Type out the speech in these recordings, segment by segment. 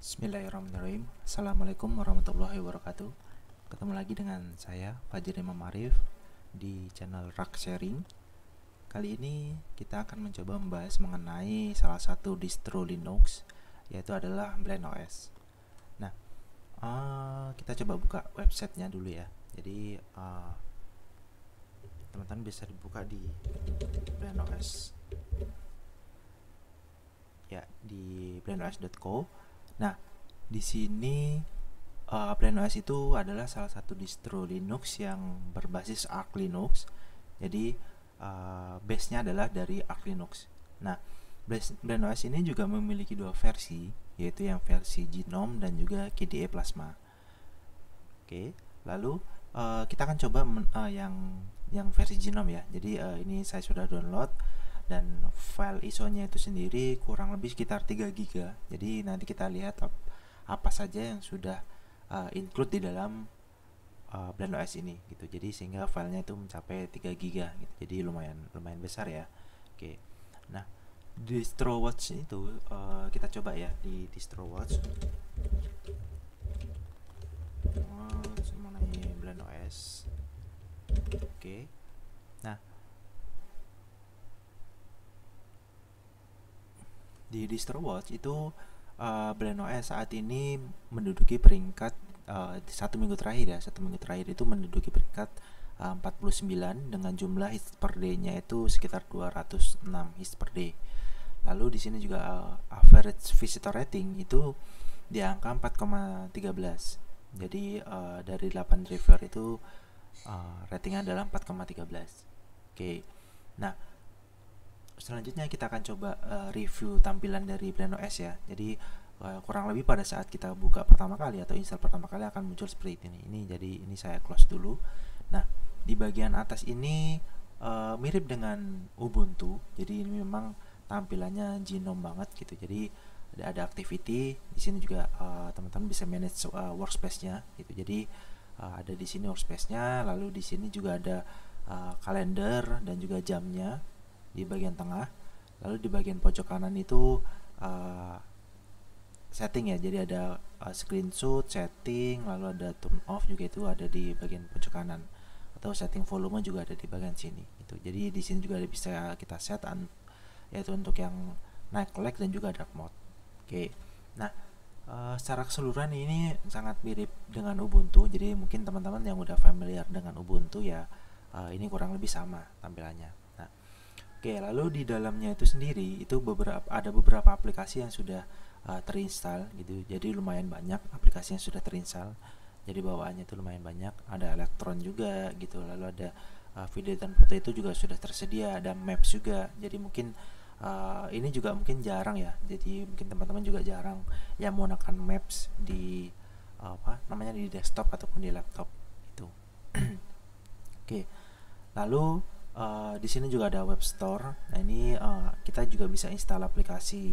Bismillahirrahmanirrahim. Assalamualaikum warahmatullahi wabarakatuh. Ketemu lagi dengan saya Fajri Imam Arif di channel Rak Sharing. Kali ini kita akan mencoba membahas mengenai salah satu distro Linux, yaitu adalah BlendOS. Nah, kita coba buka websitenya dulu ya. Jadi teman-teman bisa dibuka di BlendOS. Ya, di blendos.co. Nah, di sini BlendOS itu adalah salah satu distro Linux yang berbasis Arch Linux. Jadi base-nya adalah dari Arch Linux. Nah, BlendOS ini juga memiliki dua versi, yaitu yang versi Genome dan juga KDE Plasma. Oke, lalu kita akan coba yang versi Genome ya. Jadi ini saya sudah download, dan file ISO-nya itu sendiri kurang lebih sekitar 3 GB. Jadi nanti kita lihat apa saja yang sudah include di dalam BlendOS ini gitu. Jadi sehingga filenya itu mencapai 3 GB gitu. Jadi lumayan besar ya. Oke. Nah, DistroWatch itu kita coba ya di DistroWatch. Mana ini BlendOS. Oke. Nah, di DistroWatch itu BlendOS saat ini menduduki peringkat satu minggu terakhir itu menduduki peringkat 49 dengan jumlah hits per day-nya itu sekitar 206 hits per day. Lalu di sini juga average visitor rating itu di angka 4,13. Jadi dari 8 reviewer itu ratingnya adalah 4,13. Oke. Nah, selanjutnya kita akan coba review tampilan dari BlendOS ya. Jadi kurang lebih pada saat kita buka pertama kali atau install pertama kali akan muncul seperti ini. Jadi ini saya close dulu. Nah, di bagian atas ini mirip dengan Ubuntu. Jadi ini memang tampilannya Genome banget gitu. Jadi ada activity di sini juga, teman-teman bisa manage workspace-nya gitu. Jadi ada di sini workspace-nya, lalu di sini juga ada kalender dan juga jamnya di bagian tengah. Lalu di bagian pojok kanan itu setting ya, jadi ada screenshot, setting, lalu ada turn off juga itu ada di bagian pojok kanan, atau setting volume juga ada di bagian sini itu. Jadi di sini juga bisa kita set yaitu untuk yang night collect dan juga dark mode. Oke. Nah, secara keseluruhan ini sangat mirip dengan Ubuntu. Jadi mungkin teman-teman yang udah familiar dengan Ubuntu ya, ini kurang lebih sama tampilannya. Oke, lalu di dalamnya itu sendiri itu ada beberapa aplikasi yang sudah terinstall gitu. Jadi lumayan banyak aplikasi yang sudah terinstall. Jadi bawaannya itu lumayan banyak. Ada Electron juga gitu. Lalu ada video dan foto itu juga sudah tersedia. Ada Maps juga. Jadi mungkin ini juga mungkin jarang ya. Jadi mungkin teman-teman juga jarang yang menggunakan Maps di di desktop ataupun di laptop itu. Oke. Lalu di sini juga ada web store. Nah, ini kita juga bisa install aplikasi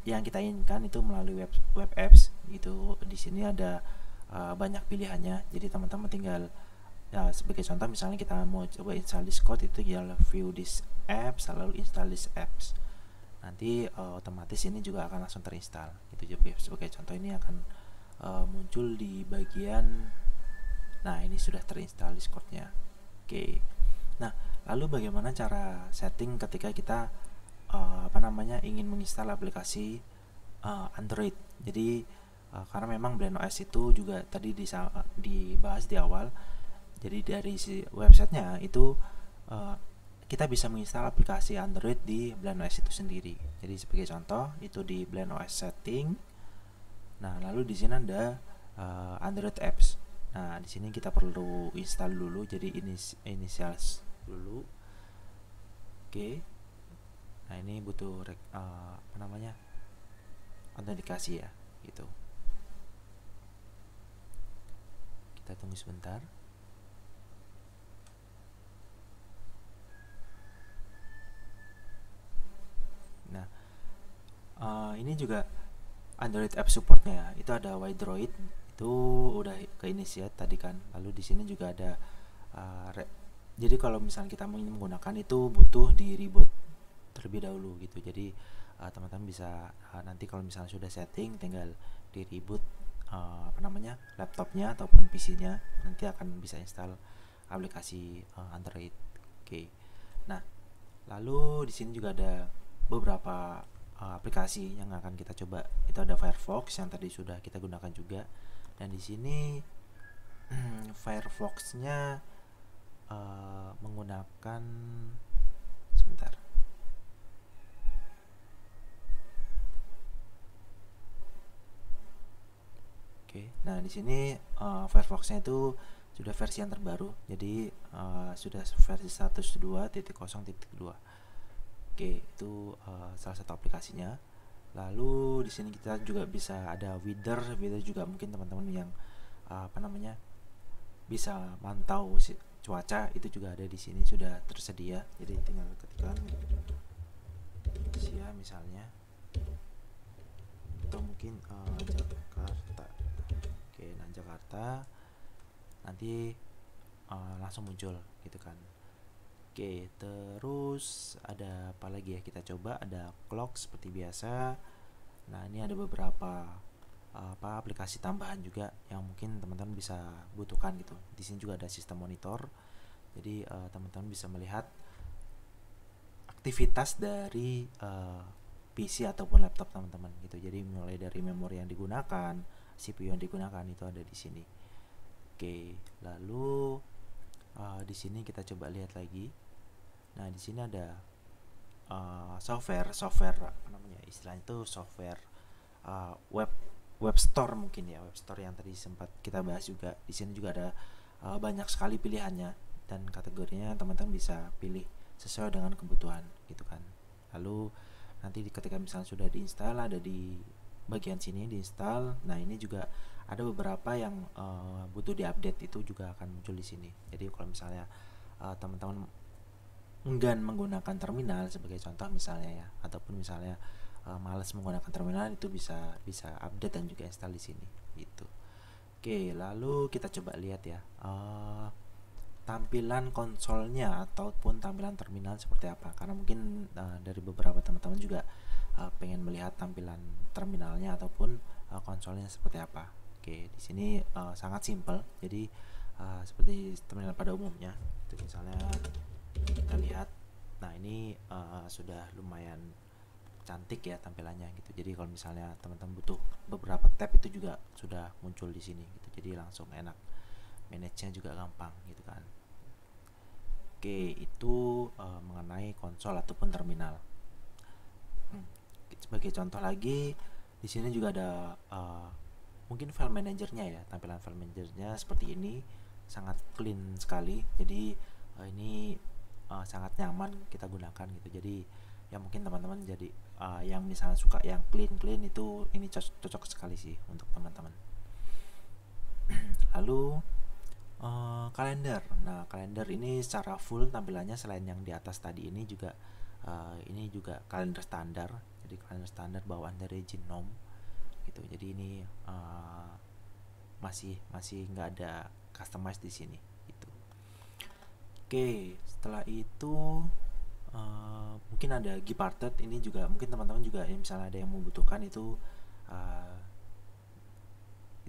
yang kita inginkan itu melalui web apps gitu. Di sini ada banyak pilihannya. Jadi teman-teman tinggal ya, sebagai contoh misalnya kita mau coba install Discord, itu tinggal view this apps lalu install this apps. Nanti otomatis ini juga akan langsung terinstall. Itu juga sebagai contoh ini akan muncul di bagian, nah ini sudah terinstall Discordnya. Oke. Nah, lalu bagaimana cara setting ketika kita ingin menginstal aplikasi Android. Jadi karena memang BlendOS itu juga tadi dibahas di awal. Jadi dari websitenya itu kita bisa menginstal aplikasi Android di BlendOS itu sendiri. Jadi sebagai contoh itu di BlendOS setting. Nah, lalu di sini ada Android apps. Nah, di sini kita perlu install dulu. Jadi initial dulu. Oke. Nah, ini butuh autentikasi ya gitu. Kita tunggu sebentar. Nah, ini juga Android app supportnya ya. Itu ada Wydroid, itu udah ke initiate tadi kan. Lalu di sini juga ada jadi kalau misalnya kita ingin menggunakan itu butuh di reboot terlebih dahulu gitu. Jadi teman-teman bisa nanti kalau misalnya sudah setting tinggal di reboot laptopnya ataupun PC-nya, nanti akan bisa install aplikasi Android. Oke. Nah, lalu di sini juga ada beberapa aplikasi yang akan kita coba. Itu ada Firefox yang tadi sudah kita gunakan juga, dan di sini Firefox-nya menggunakan, sebentar. Oke. Nah, di sini Firefox-nya itu sudah versi yang terbaru. Jadi sudah versi 1.2.0.2. Oke, itu salah satu aplikasinya. Lalu di sini kita juga bisa ada Weather juga, mungkin teman-teman yang bisa mantau cuaca, itu juga ada di sini, sudah tersedia. Jadi tinggal ketikkan Asia misalnya, atau mungkin Jakarta. Oke, nah Jakarta nanti langsung muncul gitu kan. Oke, terus ada apa lagi ya, kita coba. Ada clock seperti biasa. Nah, ini ada beberapa aplikasi tambahan juga yang mungkin teman-teman bisa butuhkan gitu. Di sini juga ada sistem monitor. Jadi teman-teman bisa melihat aktivitas dari PC ataupun laptop teman-teman gitu. Jadi mulai dari memori yang digunakan, CPU yang digunakan, itu ada di sini. Oke, lalu di sini kita coba lihat lagi. Nah, di sini ada software apa namanya, istilahnya itu software web store mungkin ya, web store yang tadi sempat kita bahas juga. Di sini juga ada banyak sekali pilihannya, dan kategorinya teman-teman bisa pilih sesuai dengan kebutuhan gitu kan. Lalu nanti ketika misalnya sudah diinstal, ada di bagian sini diinstal. Nah, ini juga ada beberapa yang butuh diupdate, itu juga akan muncul di sini. Jadi kalau misalnya teman-teman enggan menggunakan terminal sebagai contoh misalnya ya, ataupun misalnya malas menggunakan terminal, itu bisa update dan juga install di sini gitu. Oke, lalu kita coba lihat ya tampilan konsolnya ataupun tampilan terminal seperti apa, karena mungkin dari beberapa teman-teman juga pengen melihat tampilan terminalnya ataupun konsolnya seperti apa. Oke, di sini sangat simple. Jadi seperti terminal pada umumnya. Itu misalnya kita lihat. Nah, ini sudah lumayan cantik ya tampilannya gitu. Jadi kalau misalnya teman-teman butuh beberapa tab, itu juga sudah muncul di sini gitu. Jadi langsung enak, manage-nya juga gampang gitu kan. Oke, itu mengenai konsol ataupun terminal. Sebagai contoh lagi, di sini juga ada mungkin file manajernya ya. Tampilan file manajernya seperti ini, sangat clean sekali. Jadi ini sangat nyaman kita gunakan gitu. Jadi ya mungkin teman-teman jadi yang misalnya suka yang clean itu, ini cocok sekali sih untuk teman-teman. Lalu kalender. Nah, kalender ini secara full tampilannya, selain yang di atas tadi, ini juga kalender standar. Jadi kalender standar bawaan dari Genome gitu. Jadi ini masih nggak ada customize di sini gitu. Oke, setelah itu mungkin ada Gparted. Ini juga mungkin teman-teman juga yang misalnya ada yang membutuhkan, itu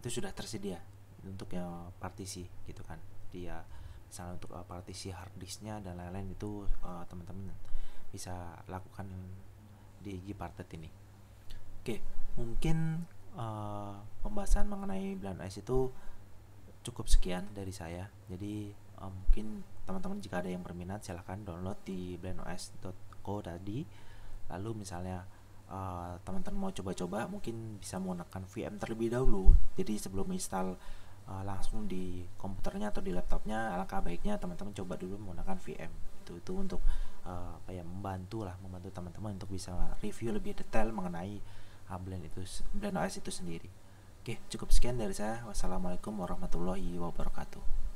sudah tersedia untuk yang partisi gitu kan. Dia misalnya untuk partisi hard disknya dan lain-lain, itu teman-teman bisa lakukan di Gparted ini. Oke, mungkin pembahasan mengenai BlendOS itu cukup sekian dari saya. Jadi mungkin teman-teman jika ada yang berminat, silahkan download di blendOS.co tadi. Lalu misalnya teman-teman mau coba-coba, mungkin bisa menggunakan VM terlebih dahulu. Jadi sebelum install langsung di komputernya atau di laptopnya, alangkah baiknya teman-teman coba dulu menggunakan VM. Itu untuk membantu teman-teman untuk bisa review lebih detail mengenai BlendOS itu sendiri. Oke, cukup sekian dari saya. Wassalamualaikum warahmatullahi wabarakatuh.